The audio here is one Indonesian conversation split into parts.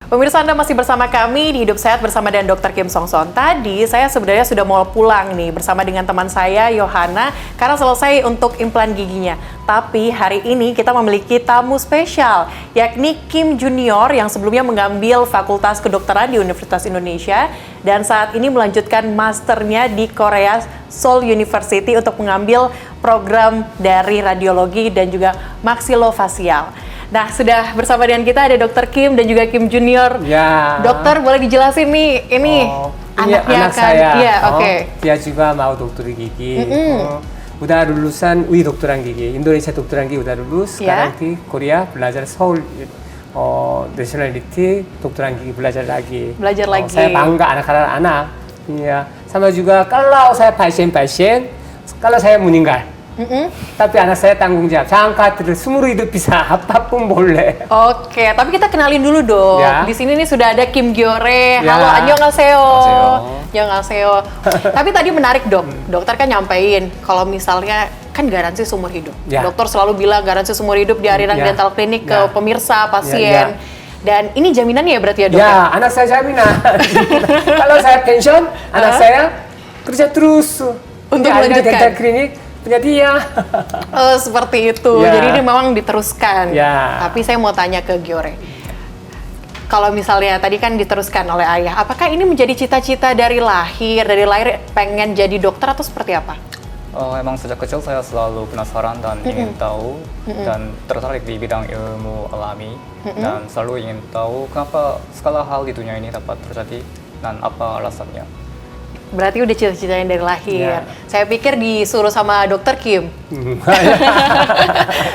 Pemirsa, Anda masih bersama kami di Hidup Sehat bersama dengan Dr. Kim Song Son. Tadi saya sebenarnya sudah mau pulang nih bersama dengan teman saya, Yohana, karena selesai untuk implan giginya. Tapi hari ini kita memiliki tamu spesial, yakni Kim Junior yang sebelumnya mengambil Fakultas Kedokteran di Universitas Indonesia dan saat ini melanjutkan masternya di Korea Seoul University untuk mengambil program dari radiologi dan juga maxillofacial. Nah, sudah bersama dengan kita ada Dr. Kim dan juga Kim Junior. Ya. Dokter, boleh dijelasin nih, ini anaknya anak kan? saya. Iya, oke. Dia juga mau dokter gigi. Udah lulusan kedokteran gigi. Indonesia dokteran gigi udah lulus. Sekarang di Korea belajar Seoul nationality dokteran gigi belajar lagi. Belajar lagi. Saya bangga anak-anak. Iya. Sama juga kalau saya pasien, kalau saya meninggal. Tapi anak saya tanggung jawab. Jangan seumur hidup bisa apapun boleh. Oke, tapi kita kenalin dulu dong. Ya. Di sini nih sudah ada Kim Gyore. Ya. Halo, annyeonghaseyo. Annyeonghaseyo. Annyeonghaseyo. Tapi tadi menarik dok. Dokter kan nyampein kalau misalnya kan garansi seumur hidup. Ya. Dokter selalu bilang garansi seumur hidup di Arirang Ya. Dental Clinic ke Ya. pemirsa, pasien. Ya. Dan ini jaminannya ya berarti ya dok? Ya, anak saya jaminan. Kalau saya pensiun, anak saya kerja terus. Untuk Ini ada melanjutkan. dental klinik punya dia. Oh, seperti itu. Ya. Jadi ini memang diteruskan. Ya. Tapi saya mau tanya ke Gyore. Kalau misalnya tadi kan diteruskan oleh ayah, apakah ini menjadi cita-cita dari lahir pengen jadi dokter atau seperti apa? Emang sejak kecil saya selalu penasaran dan ingin tahu dan tertarik di bidang ilmu alami dan selalu ingin tahu kenapa segala hal di dunia ini dapat terjadi dan apa alasannya. Berarti udah cita-citanya dari lahir. Ya. Saya pikir disuruh sama dokter Kim.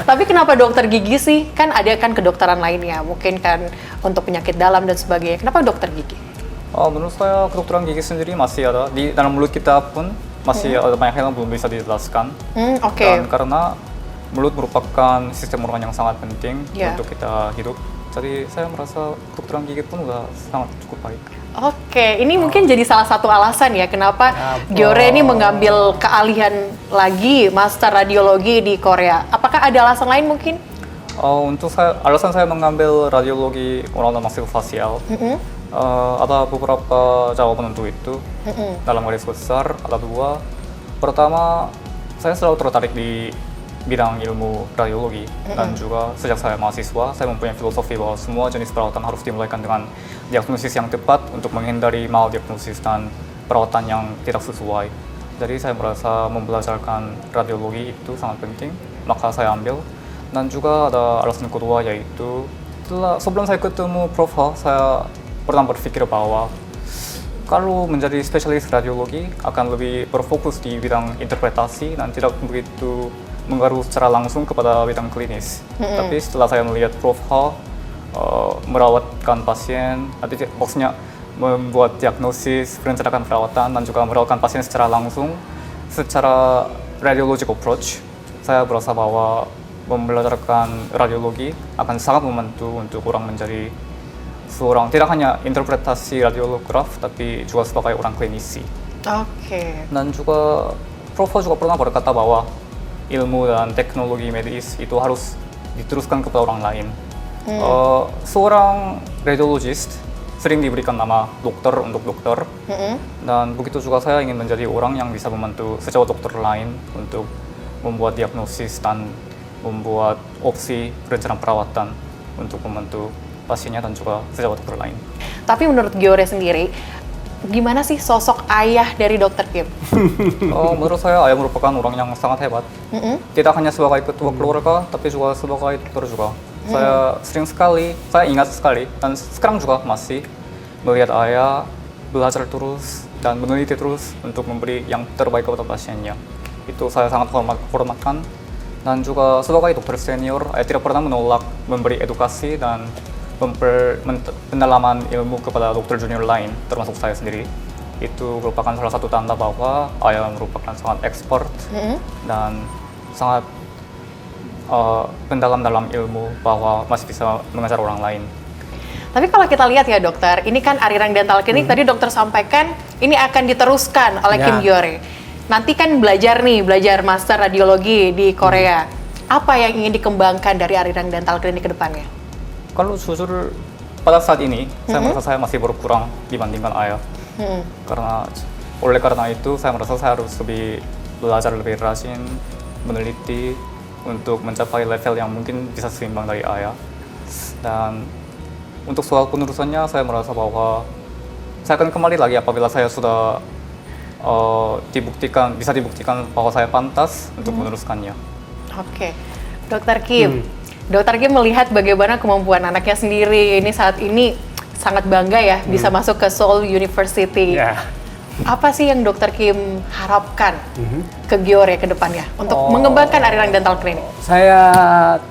Tapi kenapa dokter gigi sih? Kan ada kan kedokteran lainnya, mungkin kan untuk penyakit dalam dan sebagainya. Kenapa dokter gigi? Menurut saya kedokteran gigi sendiri masih ada di dalam mulut kita pun masih ada banyak hal yang belum bisa dijelaskan. Oke. Dan karena mulut merupakan sistem organ yang sangat penting Ya. untuk kita hidup. Jadi saya merasa kedokteran gigi pun udah sangat cukup baik. Oke, ini mungkin jadi salah satu alasan ya kenapa Gyore ini mengambil keahlian lagi master radiologi di Korea. Apakah ada alasan lain mungkin? Untuk alasan saya mengambil radiologi oral dan maxillofacial, ada beberapa jawaban untuk itu. Dalam garis besar ada dua. Pertama, saya selalu tertarik di bidang ilmu radiologi dan juga sejak saya mahasiswa, saya mempunyai filosofi bahwa semua jenis perawatan harus dimulaikan dengan diagnosis yang tepat untuk menghindari maldiagnosis dan perawatan yang tidak sesuai. Jadi saya merasa membelajarkan radiologi itu sangat penting, maka saya ambil. Dan juga ada alasan kedua yaitu sebelum saya ketemu Prof. Ho, saya pernah berpikir bahwa kalau menjadi spesialis radiologi akan lebih berfokus di bidang interpretasi dan tidak begitu mengaruh secara langsung kepada bidang klinis. Tapi setelah saya melihat Prof. Ho merawatkan pasien, maksudnya membuat diagnosis, merencanakan perawatan, dan juga merawatkan pasien secara langsung, secara radiologic approach, saya merasa bahwa membelajarkan radiologi akan sangat membantu untuk orang menjadi seorang, tidak hanya interpretasi radiolograf, tapi juga sebagai orang klinisi. Oke. Dan juga Prof. Ho juga pernah berkata bahwa ilmu dan teknologi medis itu harus diteruskan kepada orang lain. Seorang radiologist sering diberikan nama dokter untuk dokter, dan begitu juga saya ingin menjadi orang yang bisa membantu sejauh dokter lain untuk membuat diagnosis dan membuat opsi rencana perawatan untuk membantu pasiennya dan juga sejauh dokter lain. Tapi menurut Gyore sendiri, gimana sih sosok ayah dari dokter Kim? Menurut saya ayah merupakan orang yang sangat hebat. Tidak hanya sebagai ketua keluarga, tapi juga sebagai dokter juga. Saya saya ingat sekali, dan sekarang juga masih melihat ayah belajar terus dan meneliti terus untuk memberi yang terbaik kepada pasiennya. Itu saya sangat hormatkan. Dan juga sebagai dokter senior, ayah tidak pernah menolak memberi edukasi dan pendalaman ilmu kepada dokter junior lain, termasuk saya sendiri. Itu merupakan salah satu tanda bahwa ayah merupakan sangat expert dan sangat pendalam dalam ilmu bahwa masih bisa mengajar orang lain. Tapi kalau kita lihat ya dokter, ini kan Arirang Dental Clinic tadi dokter sampaikan ini akan diteruskan oleh Ya. Kim Gyore. Nanti kan belajar master radiologi di Korea. Apa yang ingin dikembangkan dari Arirang Dental Clinic ke depannya? Kalau jujur, pada saat ini saya merasa saya masih berkurang dibandingkan ayah. Karena itu saya merasa saya harus lebih belajar lebih rajin, meneliti untuk mencapai level yang mungkin bisa seimbang dari ayah. Dan untuk soal penerusannya saya merasa bahwa saya akan kembali lagi apabila saya sudah bisa dibuktikan bahwa saya pantas untuk meneruskannya. Oke, Dokter Kim. Dokter Kim melihat bagaimana kemampuan anaknya sendiri. Ini saat ini sangat bangga ya bisa masuk ke Seoul University. Ya. Apa sih yang Dokter Kim harapkan ke Gyeore ke depannya untuk mengembangkan Arirang Dental Clinic?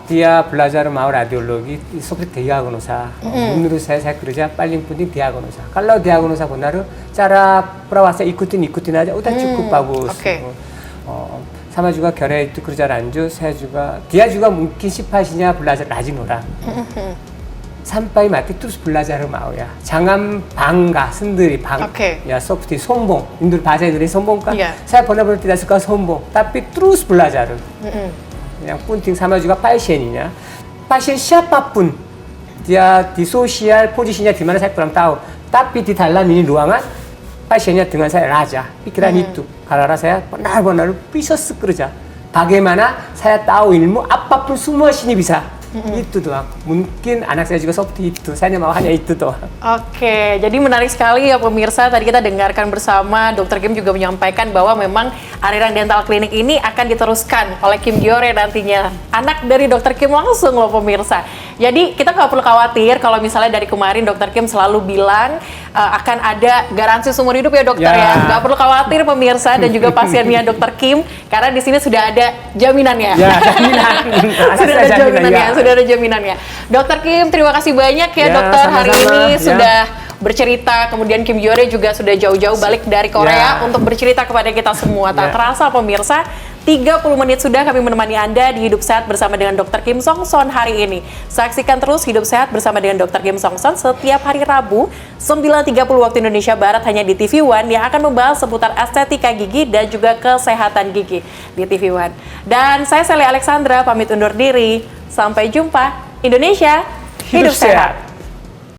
Dia belajar mau radiologi seperti diagnosa. Menurut saya kerja paling penting diagnosa. Kalau diagnosa benar, cara perawatnya ikutin aja udah cukup bagus. Oke. Sama juga Gyeore itu kerja lanjut, dia juga mungkin sipasinya belajar rajin orang. Sampai mati terus belajar mau ya. Jangan bangga sendiri ya seperti sombong. bahasa Indonesia sombong kan. Saya benar-benar tidak suka sombong, tapi terus belajar. Yang penting sama juga pasiennya. Pasien siapapun dia di sosial posisinya di mana saya kurang tahu. Tapi di dalam ini ruangan pasiennya dengan saya raja. Pikiran itu. Karena saya benar-benar bisa kerja. Bagaimana saya tahu ilmu apapun semua sini bisa. Itu doang. Mungkin anak saya juga seperti itu. Saya mau hanya itu doang. Oke, jadi menarik sekali ya pemirsa. Tadi kita dengarkan bersama Dokter Kim juga menyampaikan bahwa memang Arirang Dental Clinic ini akan diteruskan oleh Kim Gyeore nantinya. Anak dari Dokter Kim langsung loh pemirsa. Jadi kita nggak perlu khawatir kalau misalnya dari kemarin Dokter Kim selalu bilang akan ada garansi seumur hidup ya dokter ya. Nggak perlu khawatir pemirsa dan juga pasiennya Dokter Kim karena di sini sudah ada jaminannya. Ya, jaminan. Sudah ada jaminannya. Sudah ada jaminannya. Dokter Kim, terima kasih banyak ya dokter sama-sama. hari ini sudah bercerita. Kemudian Kim Gyeore juga sudah jauh-jauh balik dari Korea untuk bercerita kepada kita semua. Tak terasa pemirsa, 30 menit sudah kami menemani Anda di Hidup Sehat bersama dengan Dr. Kim Song Son hari ini. Saksikan terus Hidup Sehat bersama dengan Dr. Kim Song Son setiap hari Rabu 9.30 waktu Indonesia Barat hanya di TV One yang akan membahas seputar estetika gigi dan juga kesehatan gigi di TV One. Dan saya Sally Alexandra pamit undur diri. Sampai jumpa. Indonesia, hidup sehat.